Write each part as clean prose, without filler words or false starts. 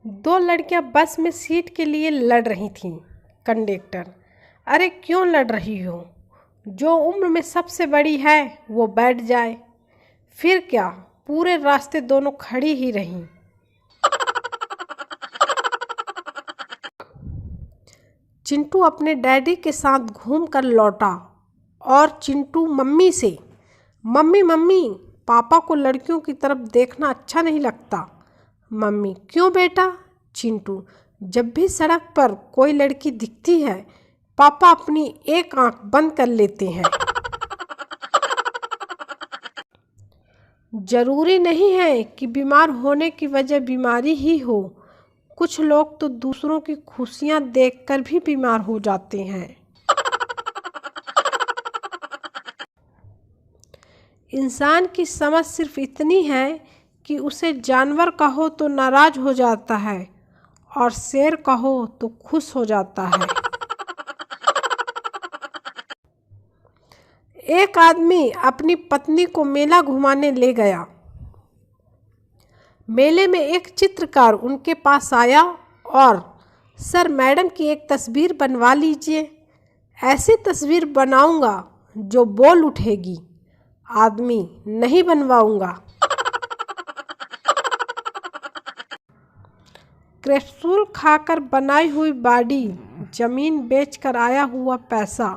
दो लड़कियां बस में सीट के लिए लड़ रही थीं। कंडक्टर: अरे क्यों लड़ रही हो? जो उम्र में सबसे बड़ी है वो बैठ जाए। फिर क्या, पूरे रास्ते दोनों खड़ी ही रहीं। चिंटू अपने डैडी के साथ घूम कर लौटा और चिंटू मम्मी से: मम्मी मम्मी, पापा को लड़कियों की तरफ देखना अच्छा नहीं लगता। मम्मी: क्यों बेटा? चिंटू: जब भी सड़क पर कोई लड़की दिखती है पापा अपनी एक आंख बंद कर लेते हैं। जरूरी नहीं है कि बीमार होने की वजह बीमारी ही हो। कुछ लोग तो दूसरों की खुशियां देखकर भी बीमार हो जाते हैं। इंसान की समझ सिर्फ इतनी है कि उसे जानवर कहो तो नाराज हो जाता है और शेर कहो तो खुश हो जाता है। एक आदमी अपनी पत्नी को मेला घुमाने ले गया। मेले में एक चित्रकार उनके पास आया और: सर, मैडम की एक तस्वीर बनवा लीजिए। ऐसी तस्वीर बनाऊंगा जो बोल उठेगी। आदमी: नहीं बनवाऊंगा। कैप्सूल खाकर बनाई हुई बॉडी, जमीन बेचकर आया हुआ पैसा,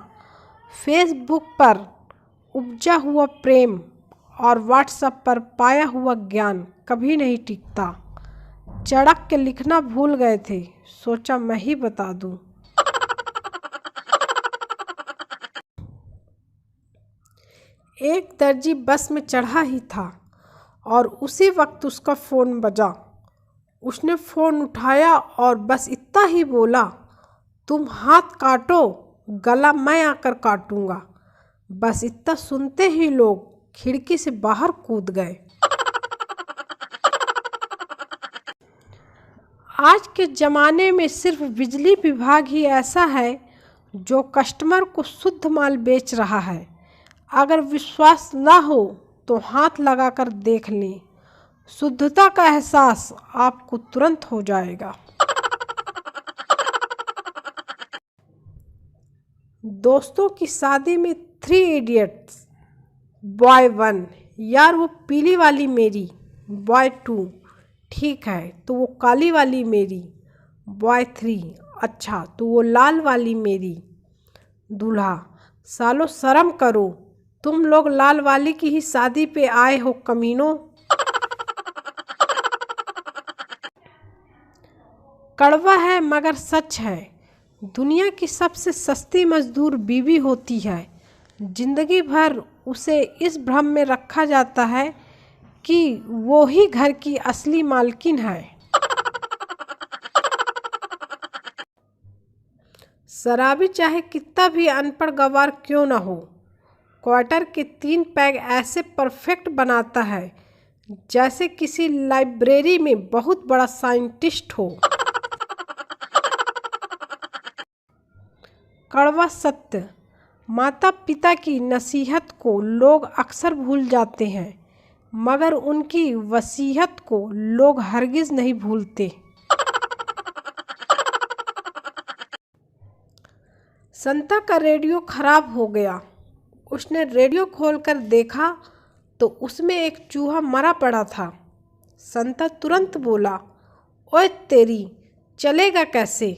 फेसबुक पर उपजा हुआ प्रेम और व्हाट्सएप पर पाया हुआ ज्ञान कभी नहीं टिकता। चढ़क के लिखना भूल गए थे, सोचा मैं ही बता दूं। एक दर्जी बस में चढ़ा ही था और उसी वक्त उसका फ़ोन बजा। उसने फ़ोन उठाया और बस इतना ही बोला: तुम हाथ काटो, गला मैं आकर काटूंगा। बस इतना सुनते ही लोग खिड़की से बाहर कूद गए। आज के ज़माने में सिर्फ बिजली विभाग ही ऐसा है जो कस्टमर को शुद्ध माल बेच रहा है। अगर विश्वास ना हो तो हाथ लगाकर देख लें, शुद्धता का एहसास आपको तुरंत हो जाएगा। दोस्तों की शादी में 3 इडियट्स। बॉय 1: यार वो पीली वाली मेरी। बॉय 2: ठीक है तो वो काली वाली मेरी। बॉय 3: अच्छा तो वो लाल वाली मेरी। दूल्हा: सालो शर्म करो, तुम लोग लाल वाली की ही शादी पे आए हो कमीनों। कड़वा है मगर सच है, दुनिया की सबसे सस्ती मजदूर बीवी होती है। जिंदगी भर उसे इस भ्रम में रखा जाता है कि वो ही घर की असली मालकिन है। शराबी चाहे कितना भी अनपढ़ गवार क्यों ना हो, क्वार्टर के 3 पैग ऐसे परफेक्ट बनाता है जैसे किसी लाइब्रेरी में बहुत बड़ा साइंटिस्ट हो। कड़वा सत्य: माता पिता की नसीहत को लोग अक्सर भूल जाते हैं मगर उनकी वसीयत को लोग हरगिज नहीं भूलते। संता का रेडियो खराब हो गया। उसने रेडियो खोलकर देखा तो उसमें एक चूहा मरा पड़ा था। संता तुरंत बोला: ओए तेरी, चलेगा कैसे,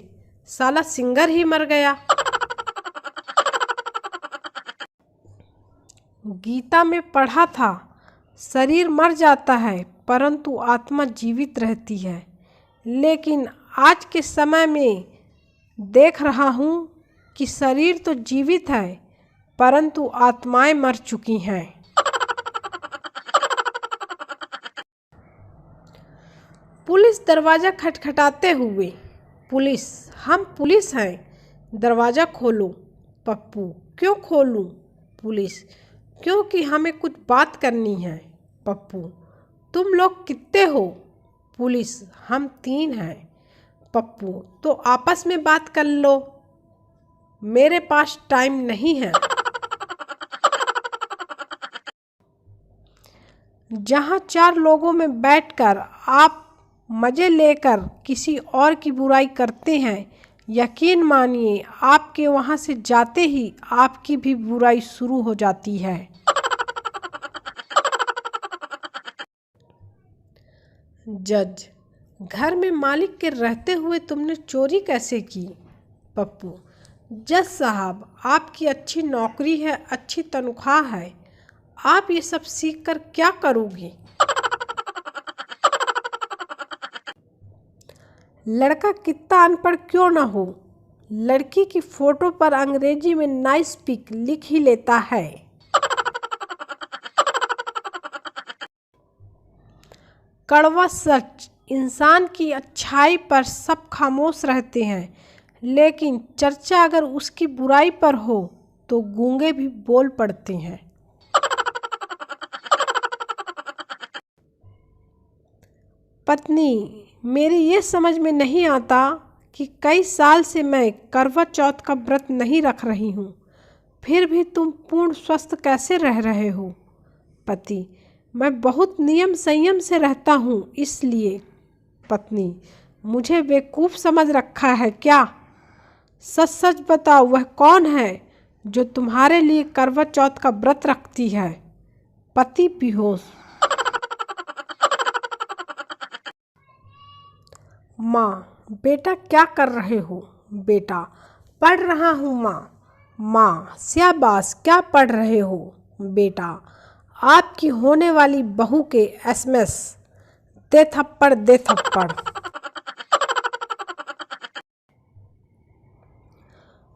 साला सिंगर ही मर गया। गीता में पढ़ा था, शरीर मर जाता है परंतु आत्मा जीवित रहती है। लेकिन आज के समय में देख रहा हूँ कि शरीर तो जीवित है परंतु आत्माएं मर चुकी हैं। पुलिस दरवाज़ा खटखटाते हुए: पुलिस: हम पुलिस हैं, दरवाज़ा खोलो। पप्पू: क्यों खोलूं? पुलिस: क्योंकि हमें कुछ बात करनी है। पप्पू: तुम लोग कितने हो? पुलिस: हम 3 हैं। पप्पू: तो आपस में बात कर लो, मेरे पास टाइम नहीं है। जहाँ 4 लोगों में बैठकर आप मज़े लेकर किसी और की बुराई करते हैं, यकीन मानिए आपके वहाँ से जाते ही आपकी भी बुराई शुरू हो जाती है। जज, घर में मालिक के रहते हुए तुमने चोरी कैसे की? पप्पू, जज साहब, आपकी अच्छी नौकरी है, अच्छी तनख्वाह है, आप ये सब सीख कर क्या करोगी? लड़का कितना अनपढ़ क्यों ना हो, लड़की की फोटो पर अंग्रेजी में नाइस पिक लिख ही लेता है। कड़वा सच, इंसान की अच्छाई पर सब खामोश रहते हैं, लेकिन चर्चा अगर उसकी बुराई पर हो तो गूंगे भी बोल पड़ते हैं। पत्नी, मेरी ये समझ में नहीं आता कि कई साल से मैं करवा चौथ का व्रत नहीं रख रही हूँ, फिर भी तुम पूर्ण स्वस्थ कैसे रह रहे हो? पति, मैं बहुत नियम संयम से रहता हूँ इसलिए। पत्नी, मुझे बेवकूफ़ समझ रखा है क्या? सच सच बताओ, वह कौन है जो तुम्हारे लिए करवा चौथ का व्रत रखती है? पति बेहोश। माँ, बेटा क्या कर रहे हो? बेटा, पढ़ रहा हूँ माँ। माँ, शाबाश, क्या पढ़ रहे हो? बेटा, आपकी होने वाली बहू के एसएमएस। दे थप्पड़ दे थप्पड़।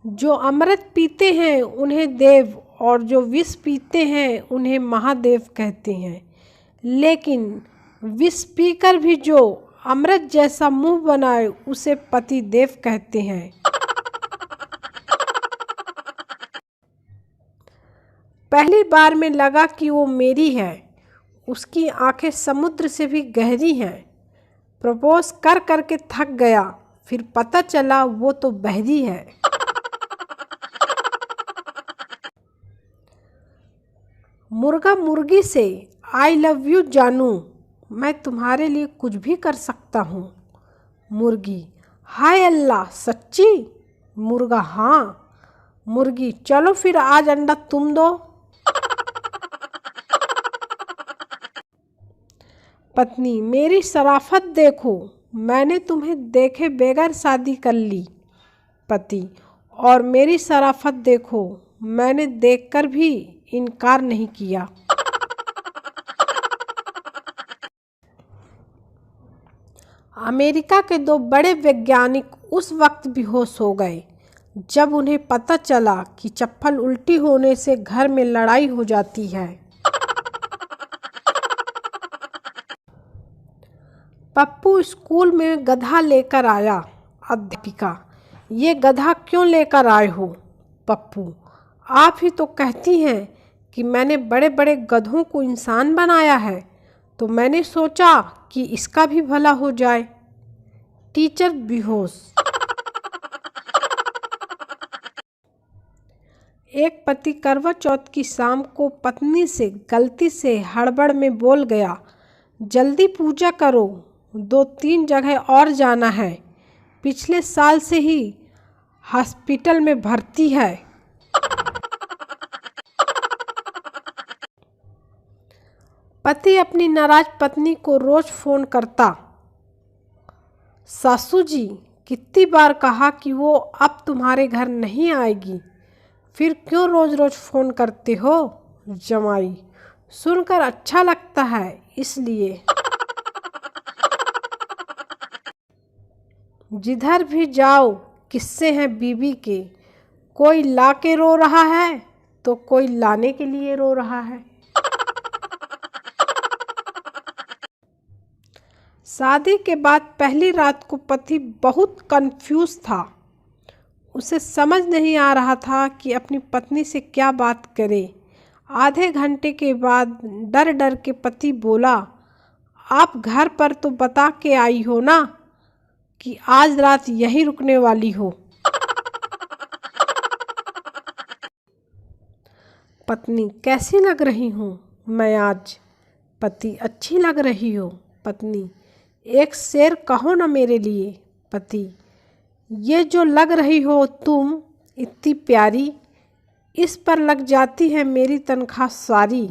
जो अमृत पीते हैं उन्हें देव और जो विष पीते हैं उन्हें महादेव कहते हैं, लेकिन विष पीकर भी जो अमृत जैसा मुंह बनाए उसे पति देव कहते हैं। पहली बार में लगा कि वो मेरी है, उसकी आंखें समुद्र से भी गहरी हैं। प्रपोज कर करके थक गया, फिर पता चला वो तो बहरी है। मुर्गा मुर्गी से आई लव यू जानू, मैं तुम्हारे लिए कुछ भी कर सकता हूँ। मुर्गी, हाय अल्लाह, सच्ची? मुर्गा, हाँ। मुर्गी, चलो फिर आज अंडा तुम दो। पत्नी, मेरी शराफत देखो, मैंने तुम्हें देखे बगैर शादी कर ली। पति, और मेरी शराफत देखो, मैंने देखकर भी इनकार नहीं किया। अमेरिका के दो बड़े वैज्ञानिक उस वक्त बेहोश हो गए जब उन्हें पता चला कि चप्पल उल्टी होने से घर में लड़ाई हो जाती है। पप्पू स्कूल में गधा लेकर आया। अध्यापिका, ये गधा क्यों लेकर आए हो? पप्पू, आप ही तो कहती हैं कि मैंने बड़े बड़े गधों को इंसान बनाया है, तो मैंने सोचा कि इसका भी भला हो जाए। टीचर बेहोश। एक पति करवा चौथ की शाम को पत्नी से गलती से हड़बड़ में बोल गया, जल्दी पूजा करो, 2-3 जगह और जाना है, पिछले साल से ही हॉस्पिटल में भर्ती है। पति अपनी नाराज पत्नी को रोज फोन करता, सासू जी, कितनी बार कहा कि वो अब तुम्हारे घर नहीं आएगी, फिर क्यों रोज रोज फोन करते हो? जमाई, सुनकर अच्छा लगता है इसलिए। जिधर भी जाओ किस्से हैं बीवी के, कोई ला के रो रहा है तो कोई लाने के लिए रो रहा है। शादी के बाद पहली रात को पति बहुत कंफ्यूज था। उसे समझ नहीं आ रहा था कि अपनी पत्नी से क्या बात करे। आधे घंटे के बाद डर डर के पति बोला, आप घर पर तो बता के आई हो ना कि आज रात यहीं रुकने वाली हो। पत्नी, कैसी लग रही हूँ मैं आज? पति, अच्छी लग रही हो। पत्नी, एक शेर कहो न मेरे लिए। पति, ये जो लग रही हो तुम इतनी प्यारी, इस पर लग जाती है मेरी तनख्वाह सारी।